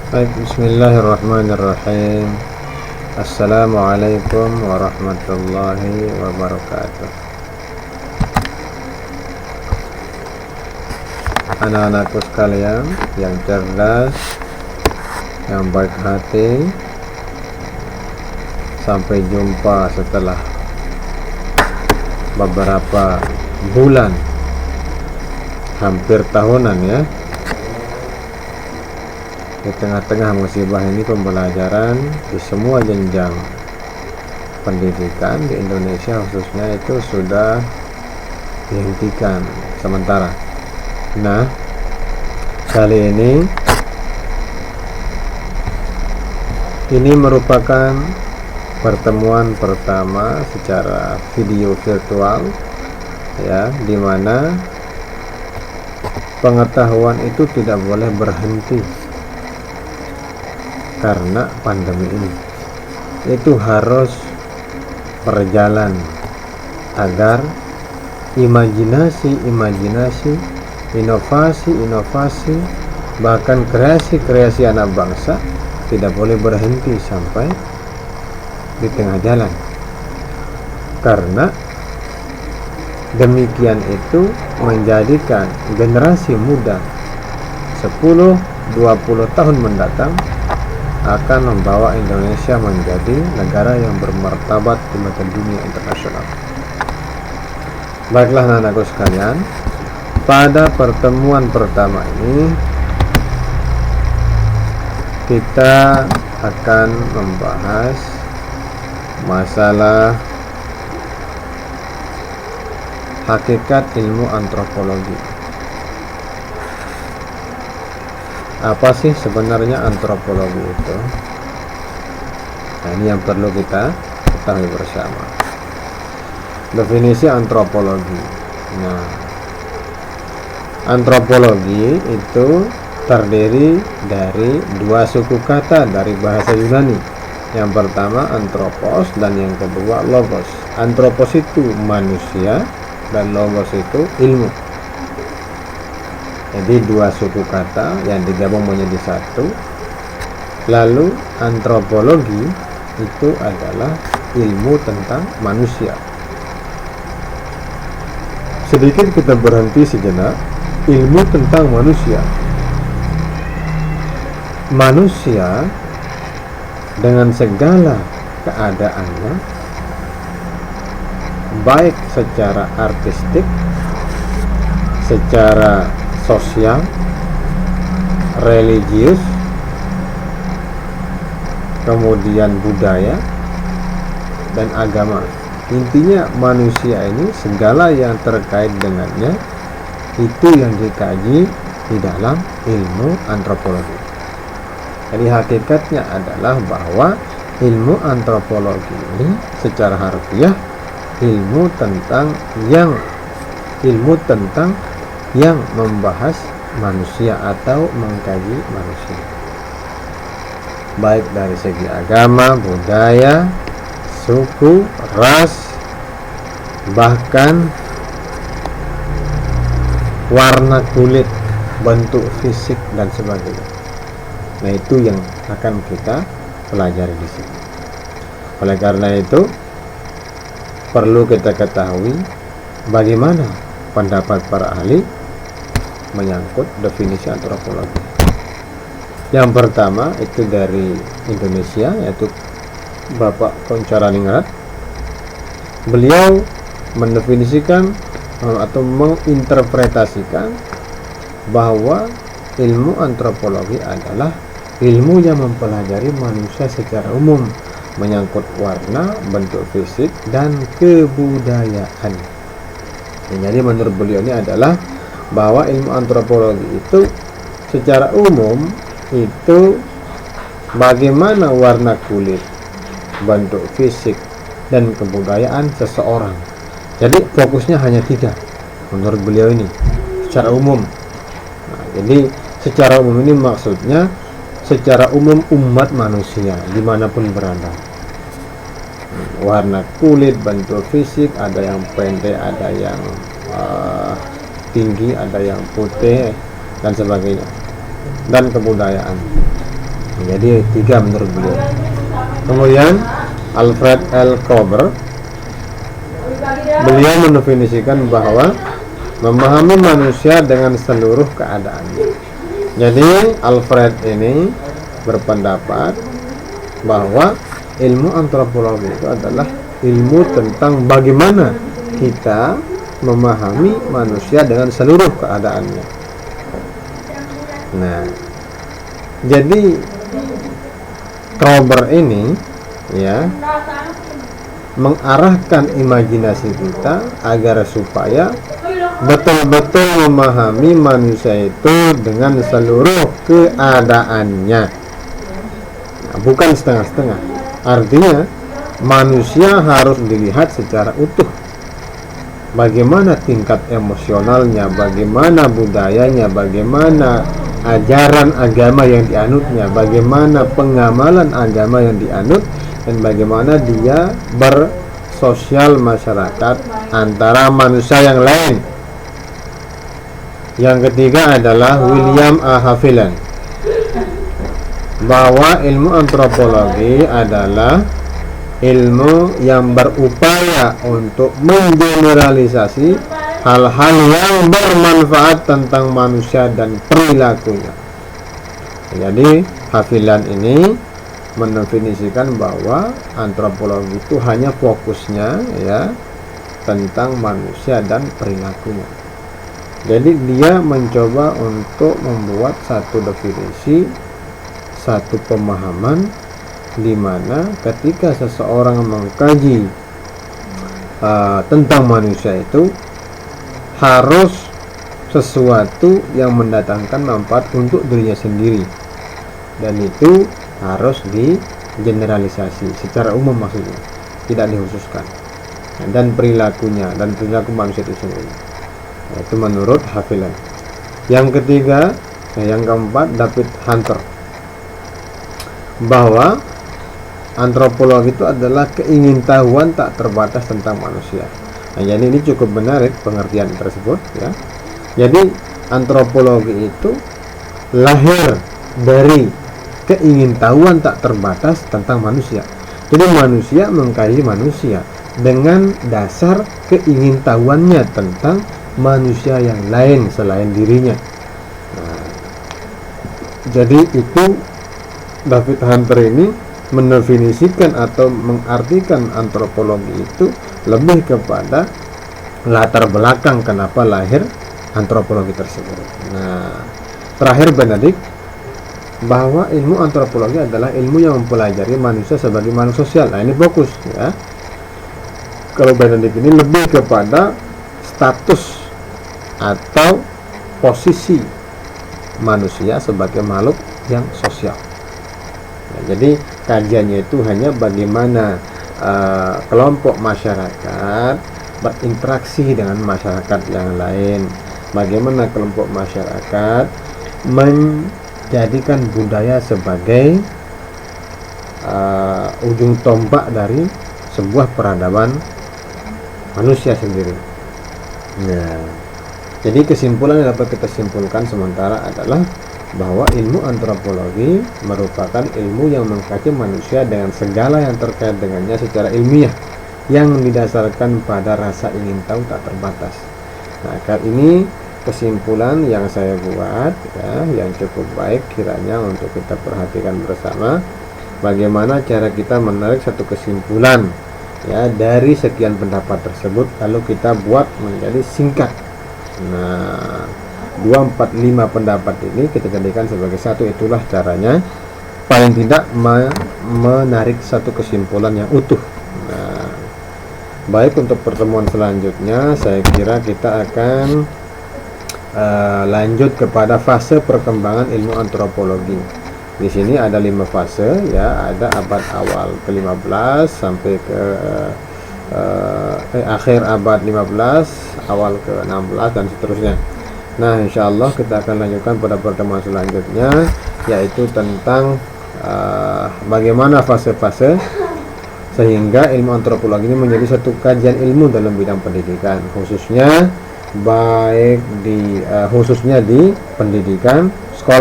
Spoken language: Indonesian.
Baik, bismillahirrahmanirrahim. Assalamualaikum warahmatullahi wabarakatuh. Anak-anakku sekalian yang cerdas, yang baik hati, sampai jumpa setelah beberapa bulan, hampir tahunan ya. Di tengah-tengah musibah ini, pembelajaran di semua jenjang pendidikan di Indonesia khususnya itu sudah dihentikan sementara. Nah, kali ini merupakan pertemuan pertama secara video virtual ya, di mana pengetahuan itu tidak boleh berhenti karena pandemi ini. Itu harus berjalan agar imajinasi, inovasi, bahkan kreasi anak bangsa tidak boleh berhenti sampai di tengah jalan. Karena demikian itu menjadikan generasi muda 10-20 tahun mendatang akan membawa Indonesia menjadi negara yang bermartabat di mata dunia internasional. Baiklah anak-anakku sekalian, pada pertemuan pertama ini kita akan membahas masalah hakikat ilmu antropologi. Apa sih sebenarnya antropologi itu? Nah, ini yang perlu kita ketahui bersama. Definisi antropologi. Nah, antropologi itu terdiri dari dua suku kata dari bahasa Yunani. Yang pertama anthropos dan yang kedua logos. Anthropos itu manusia dan logos itu ilmu. Jadi dua suku kata yang digabung menjadi satu. Lalu antropologi itu adalah ilmu tentang manusia. Sedikit kita berhenti sejenak. Ilmu tentang manusia. Manusia dengan segala keadaannya, baik secara artistik, secara sosial, religius, kemudian budaya dan agama. Intinya manusia ini segala yang terkait dengannya itu yang dikaji di dalam ilmu antropologi. Jadi hakikatnya adalah bahwa ilmu antropologi ini secara harfiah ilmu tentang yang membahas manusia atau mengkaji manusia, baik dari segi agama, budaya, suku, ras, bahkan warna kulit, bentuk fisik dan sebagainya. Nah, itu yang akan kita pelajari di sini. Oleh karena itu perlu kita ketahui bagaimana pendapat para ahli menyangkut definisi antropologi. Yang pertama itu dari Indonesia, yaitu Bapak Koncaraningrat. Beliau mendefinisikan atau menginterpretasikan bahwa ilmu antropologi adalah ilmu yang mempelajari manusia secara umum, menyangkut warna, bentuk fisik, dan kebudayaan. Jadi menurut beliau ini adalah bahwa ilmu antropologi itu secara umum itu bagaimana warna kulit, bentuk fisik, dan kebudayaan seseorang. Jadi fokusnya hanya 3 menurut beliau ini secara umum. Nah, jadi secara umum ini maksudnya secara umum umat manusia dimanapun berada. Warna kulit, bentuk fisik, ada yang pendek, ada yang tinggi, ada yang putih dan sebagainya, dan kebudayaan. Jadi 3 menurut beliau. Kemudian Alfred L. Kroeber, beliau mendefinisikan bahwa memahami manusia dengan seluruh keadaannya. Jadi Alfred ini berpendapat bahwa ilmu antropologi itu adalah ilmu tentang bagaimana kita memahami manusia dengan seluruh keadaannya. Nah, jadi Kroeber ini ya mengarahkan imajinasi kita agar supaya betul-betul memahami manusia itu dengan seluruh keadaannya. Nah, bukan setengah-setengah. Artinya manusia harus dilihat secara utuh. Bagaimana tingkat emosionalnya, bagaimana budayanya, bagaimana ajaran agama yang dianutnya, bagaimana pengamalan agama yang dianut, dan bagaimana dia bersosial masyarakat antara manusia yang lain. Yang ketiga adalah William A. Haviland, bahwa ilmu antropologi adalah ilmu yang berupaya untuk mengeneralisasi hal-hal yang bermanfaat tentang manusia dan perilakunya. Jadi Haviland ini mendefinisikan bahwa antropologi itu hanya fokusnya ya tentang manusia dan perilakunya. Jadi dia mencoba untuk membuat satu definisi, satu pemahaman, di mana ketika seseorang mengkaji tentang manusia itu harus sesuatu yang mendatangkan manfaat untuk dirinya sendiri, dan itu harus digeneralisasi secara umum, maksudnya tidak dikhususkan, dan perilakunya dan perilaku manusia itu sendiri. Itu menurut Haviland. Yang ketiga, yang keempat, David Hunter, bahwa antropologi itu adalah keingintahuan tak terbatas tentang manusia. Nah, jadi ini cukup menarik pengertian tersebut ya. Jadi antropologi itu lahir dari keingintahuan tak terbatas tentang manusia. Jadi manusia mengkaji manusia dengan dasar keingintahuannya tentang manusia yang lain selain dirinya. Nah, jadi itu David Hunter ini mendefinisikan atau mengartikan antropologi itu lebih kepada latar belakang kenapa lahir antropologi tersebut. Nah, terakhir Benedict, bahwa ilmu antropologi adalah ilmu yang mempelajari manusia sebagai makhluk sosial. Nah, ini fokus ya. Kalau Benedict ini lebih kepada status atau posisi manusia sebagai makhluk yang sosial. Nah, jadi kajiannya itu hanya bagaimana kelompok masyarakat berinteraksi dengan masyarakat yang lain, bagaimana kelompok masyarakat menjadikan budaya sebagai ujung tombak dari sebuah peradaban manusia sendiri. Nah, jadi kesimpulan yang dapat kita simpulkan sementara adalah bahwa ilmu antropologi merupakan ilmu yang mengkaji manusia dengan segala yang terkait dengannya secara ilmiah, yang didasarkan pada rasa ingin tahu tak terbatas. Nah, kali ini kesimpulan yang saya buat ya, yang cukup baik kiranya untuk kita perhatikan bersama, bagaimana cara kita menarik satu kesimpulan ya dari sekian pendapat tersebut, lalu kita buat menjadi singkat. Nah, 2-4-5 pendapat ini kita jadikan sebagai satu, itulah caranya paling tidak menarik satu kesimpulan yang utuh. Nah, baik, untuk pertemuan selanjutnya saya kira kita akan lanjut kepada fase perkembangan ilmu antropologi. Di sini ada 5 fase ya, ada abad awal ke-15 sampai ke akhir abad 15, awal ke-16 dan seterusnya. Nah, insyaallah kita akan lanjutkan pada pertemuan selanjutnya, yaitu tentang bagaimana fase-fase sehingga ilmu antropologi ini menjadi satu kajian ilmu dalam bidang pendidikan, khususnya khususnya di pendidikan sekolah.